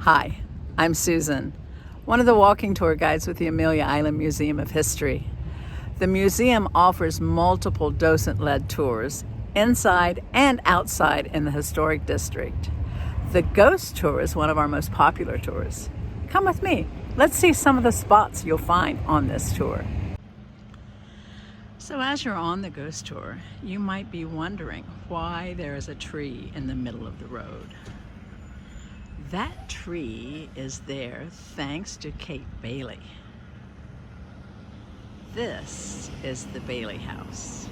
Hi, I'm Susan, one of the walking tour guides with the Amelia Island Museum of History. The museum offers multiple docent-led tours inside and outside in the historic district. The ghost tour is one of our most popular tours. Come with me. Let's see some of the spots you'll find on this tour. So as you're on the ghost tour, you might be wondering why there is a tree in the middle of the road. That tree is there thanks to Kate Bailey. This is the Bailey House.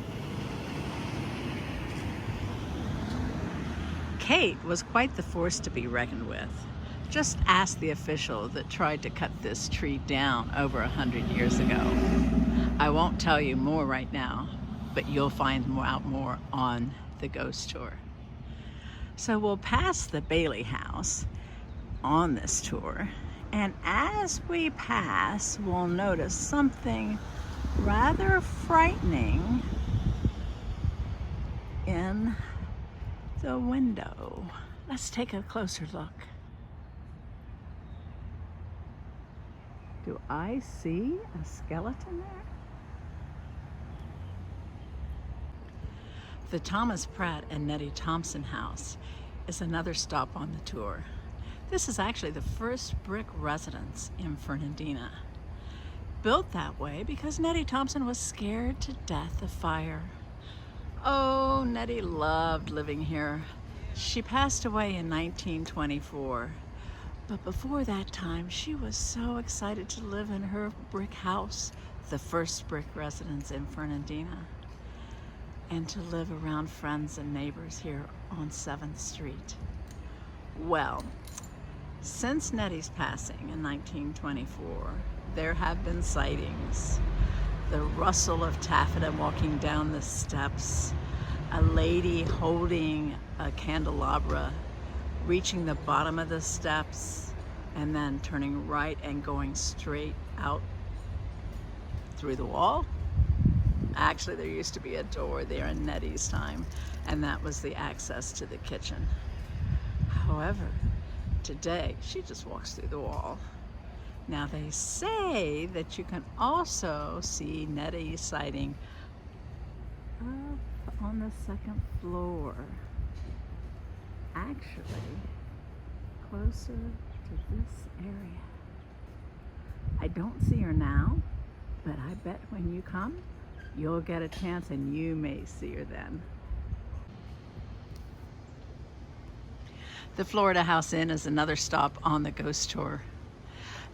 Kate was quite the force to be reckoned with. Just ask the official that tried to cut this tree down over 100 years ago. I won't tell you more right now, but you'll find out more on the ghost tour. So we'll pass the Bailey House on this tour, and as we pass, we'll notice something rather frightening in the window. Let's take a closer look. Do I see a skeleton there? The Thomas Pratt and Nettie Thompson House is another stop on the tour. This is actually the first brick residence in Fernandina. Built that way because Nettie Thompson was scared to death of fire. Oh, Nettie loved living here. She passed away in 1924. But before that time, she was so excited to live in her brick house, the first brick residence in Fernandina, and to live around friends and neighbors here on 7th Street. Well, since Nettie's passing in 1924, there have been sightings. The rustle of taffeta walking down the steps, a lady holding a candelabra, reaching the bottom of the steps, and then turning right and going straight out through the wall. Actually, there used to be a door there in Nettie's time, and that was the access to the kitchen. However, today, she just walks through the wall. Now they say that you can also see Nettie sighting up on the 2nd floor. Actually, closer to this area. I don't see her now, but I bet when you come, you'll get a chance and you may see her then. The Florida House Inn is another stop on the ghost tour.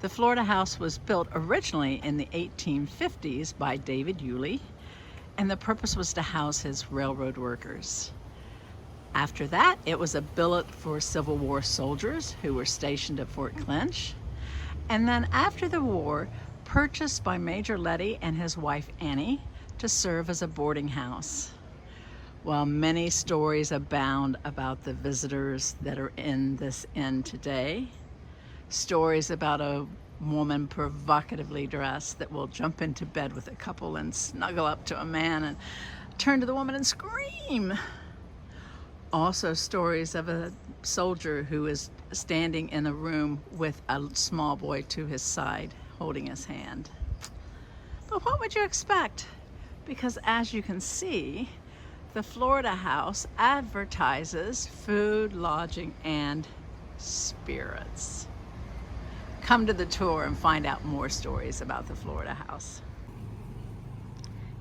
The Florida House was built originally in the 1850s by David Yulee, and the purpose was to house his railroad workers. After that, it was a billet for Civil War soldiers who were stationed at Fort Clinch. And then after the war, purchased by Major Letty and his wife Annie to serve as a boarding house. While many stories abound about the visitors that are in this inn today, stories about a woman provocatively dressed that will jump into bed with a couple and snuggle up to a man and turn to the woman and scream. Also stories of a soldier who is standing in a room with a small boy to his side, holding his hand. But what would you expect? Because as you can see, the Florida House advertises food, lodging, and spirits. Come to the tour and find out more stories about the Florida House.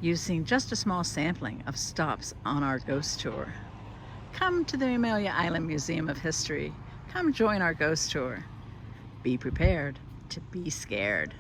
You've seen just a small sampling of stops on our ghost tour. Come to the Amelia Island Museum of History. Come join our ghost tour. Be prepared to be scared.